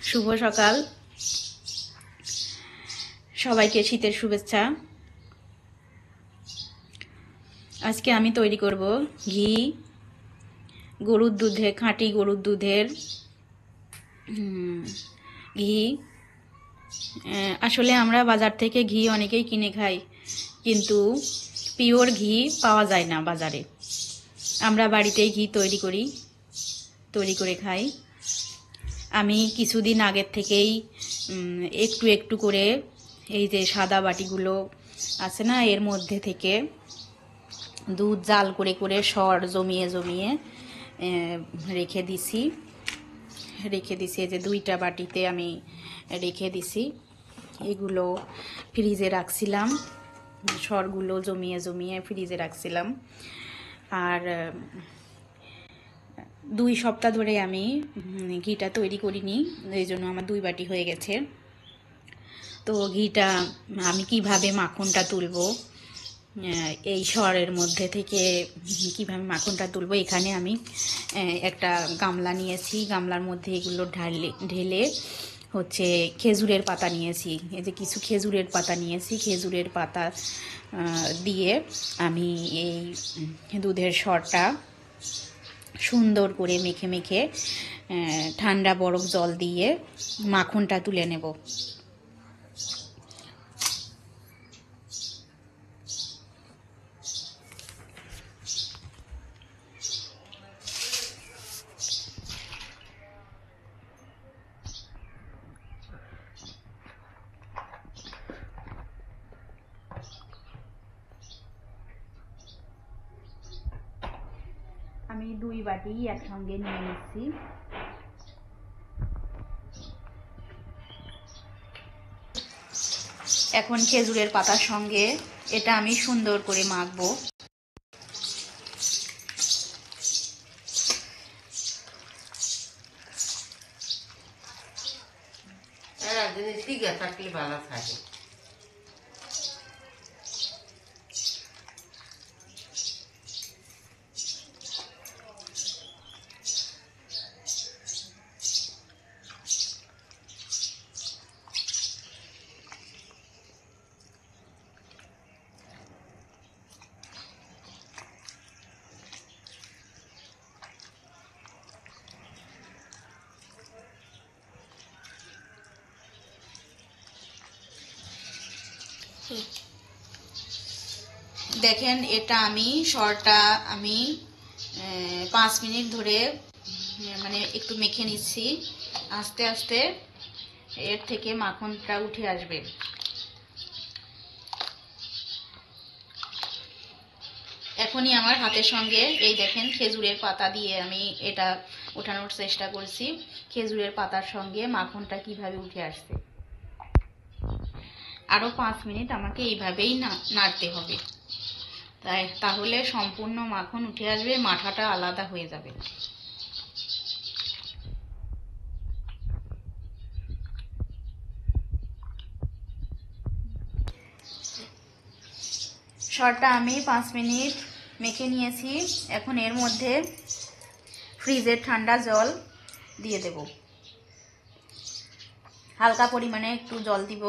শুভ সকাল, সবাইকে শীতের শুভেচ্ছা। আজকে আমি তৈরি করব ঘি, গরুর দুধে, খাঁটি গরুর দুধের ঘি। আসলে আমরা বাজার থেকে ঘি অনেকেই কিনে খাই, কিন্তু পিওর ঘি পাওয়া যায় না বাজারে। আমরা বাড়িতেই ঘি তৈরি করে খাই। আমি কিছুদিন আগের থেকেই একটু একটু করে এই যে সাদা বাটিগুলো আছে না, এর মধ্যে থেকে দুধ জাল করে করে সর জমিয়ে জমিয়ে রেখে দিছি। এই যে 2টা বাটিতে আমি রেখে দিছি। এগুলো ফ্রিজে রাখছিলাম, সরগুলো জমিয়ে জমিয়ে ফ্রিজে রাখছিলাম। আর 2 সপ্তাহ ধরে আমি ঘিটা তৈরি করিনি, এই জন্য আমার 2 বাটি হয়ে গেছে। তো ঘিটা আমি কিভাবে মাখনটা তুলবো, এই সরের মধ্যে থেকে কিভাবে মাখনটা তুলবো, এখানে আমি একটা গামলা নিয়েছি। গামলার মধ্যে এগুলো ঢেলে হচ্ছে খেজুরের পাতা নিয়েছি। এই যে কিছু খেজুরের পাতা নিয়েছি। খেজুরের পাতা দিয়ে আমি এই দুধের সরটা সুন্দর করে মেখে মেখে ঠান্ডা বরফ জল দিয়ে মাখনটা তুলে নেব। আমি 2 বাটি একসঙ্গে নিয়ে নিচ্ছি। এখন খেজুরের পাতার সঙ্গে এটা আমি সুন্দর করে মাখবো। ভালো থাকে। দেখেন, এটা আমি সরটা আমি 5 মিনিট ধরে মানে একটু মেখে নিচ্ছি। আস্তে আস্তে এর থেকে মাখনটা উঠে আসবে। এখনই আমার হাতের সঙ্গে এই দেখেন খেজুরের পাতা দিয়ে আমি এটা ওঠানোর চেষ্টা করছি। খেজুরের পাতার সঙ্গে মাখনটা কিভাবে উঠে আসছে। আরও 5 মিনিট আমাকে এইভাবেই নাড়তে হবে, তাহলে সম্পূর্ণ মাখন উঠে আসবে, মাঠাটা আলাদা হয়ে যাবে। সরটা আমি 5 মিনিট মেখে নিয়েছি। এখন এর মধ্যে ফ্রিজের ঠান্ডা জল দিয়ে দেব। হালকা পরিমাণে একটু জল দিব।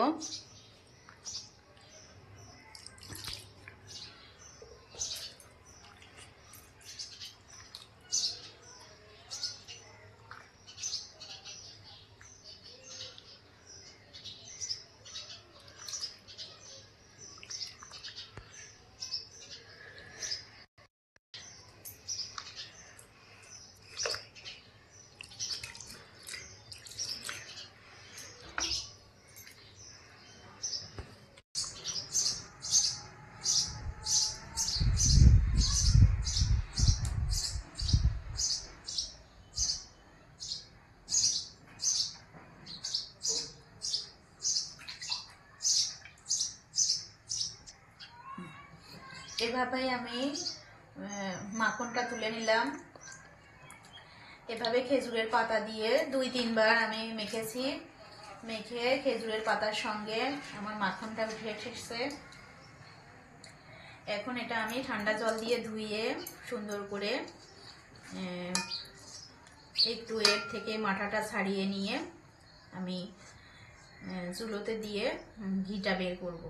এভাবে আমি মাখনটা তুলে নিলাম। এভাবে খেজুরের পাতা দিয়ে 2-3 বার আমি মেখেছি। মেখে খেজুরের পাতার সঙ্গে আমার মাখনটা উঠে এসেছে। এখন এটা আমি ঠান্ডা জল দিয়ে ধুয়ে সুন্দর করে একটু এর থেকে মাথাটা ছাড়িয়ে নিয়ে আমি চুলোতে দিয়ে ঘিটা বের করব।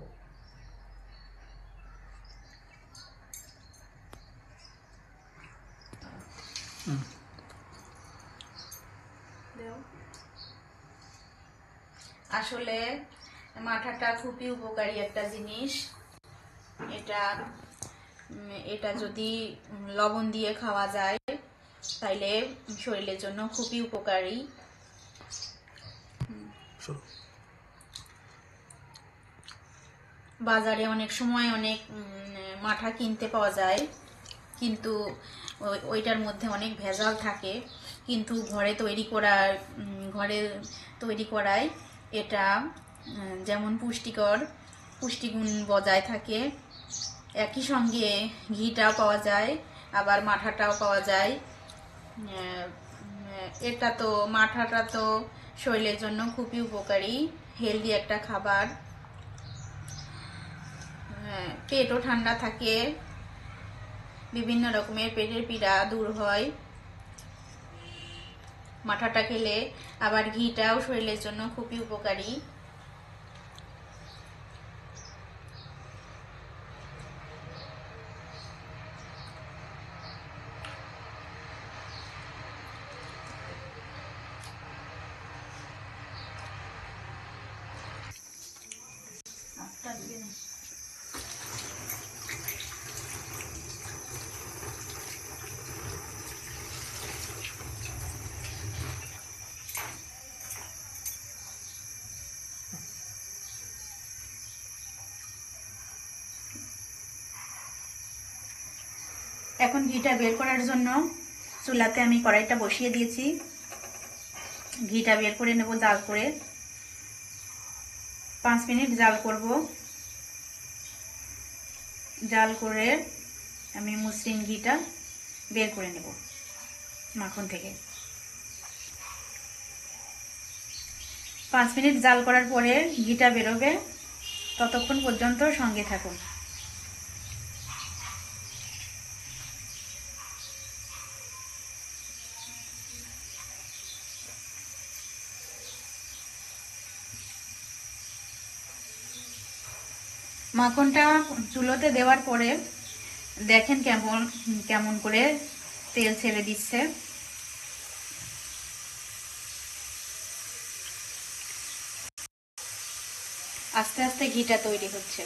আসলে মাঠাটা খুবই উপকারী একটা জিনিস। এটা যদি লবণ দিয়ে খাওয়া যায় তাইলে শরীরের জন্য খুবই উপকারী। বাজারে অনেক সময় অনেক মাঠা কিনতে পাওয়া যায়, কিন্তু ওইটার মধ্যে অনেক ভেজাল থাকে। কিন্তু ঘরে তৈরি করায় এটা যেমন পুষ্টিগুণ বজায় থাকে, একই সঙ্গে ঘিটাও পাওয়া যায়, আবার মাঠাটাও পাওয়া যায়। মাঠাটা তো শরীরের জন্য খুবই উপকারী, হেলদি একটা খাবার। পেটও ঠান্ডা থাকে, বিভিন্ন রকমের পেটের পীড়া দূর হয় মাঠাটা খেলে। আবার ঘিটাও শরীরের জন্য খুবই উপকারী। এখন ঘিটা বের করার জন্য চুলাতে আমি কড়াইটা বসিয়ে দিয়েছি। ঘিটা বের করে নেব জাল করে। 5 মিনিট জাল করব। জাল করে আমি মসৃণ ঘিটা বের করে নেব মাখন থেকে। 5 মিনিট জাল করার পরে ঘিটা বেরোবে, ততক্ষণ পর্যন্ত সঙ্গে থাকুন। মাখনটা চুলোতে দেওয়ার পরে দেখেন কেমন করে তেল ছেড়ে দিচ্ছে। আস্তে আস্তে ঘিটা তৈরি হচ্ছে।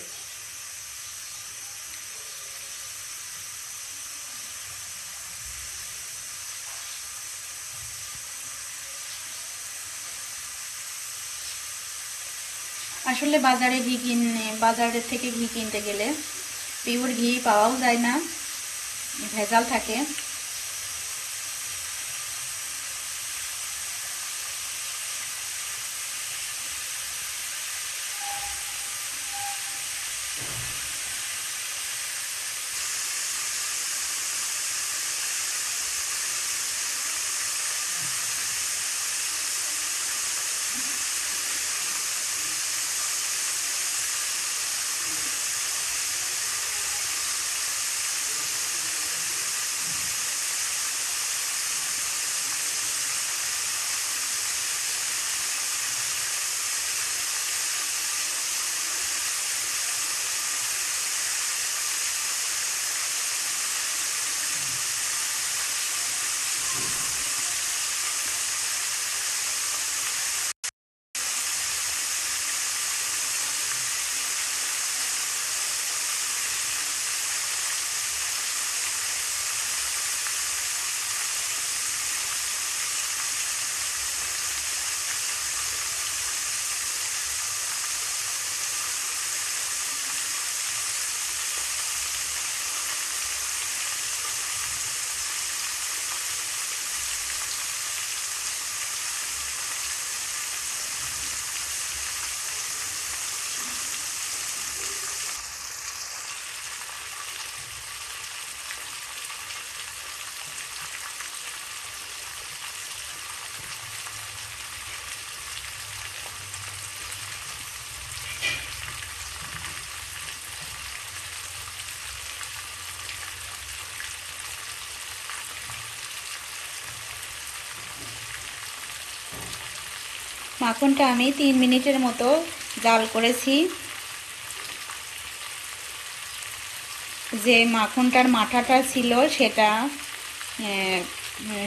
আসলে বাজারের থেকে ঘি কিনতে গেলে পিওর ঘি পাওয়াও যায় না, ভেজাল থাকে। মাখনটা আমি 3 মিনিটের মতো জাল করেছি। যে মাখনটার মাথাটা ছিল সেটা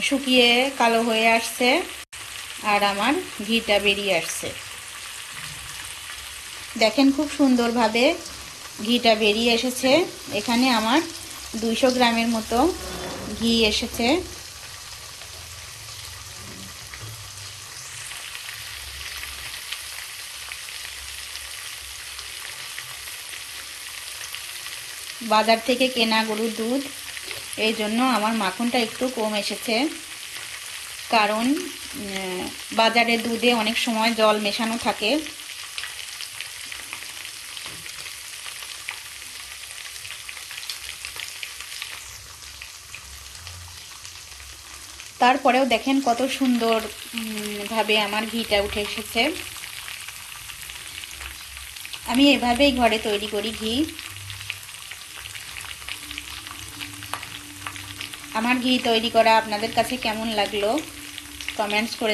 শুকিয়ে কালো হয়ে আসছে আর আমার ঘিটা বেরিয়ে আসছে। দেখেন খুব সুন্দরভাবে ঘিটা বেরিয়ে এসেছে। এখানে আমার 200 গ্রামের মতো ঘি এসেছে। বাজার থেকে কেনা গরুর দুধ, এই জন্য আমার মাখনটা একটু কম এসেছে। কারণ বাজারের দুধে অনেক সময় জল মেশানো থাকে। তারপরেও দেখেন কত সুন্দর ভাবে আমার ঘিটা উঠে এসেছে। আমি এভাবেই ঘরে তৈরি করি ঘি। আমার ঘি তৈরি করা আপনাদের কাছে কেমন লাগলো কমেন্টস করে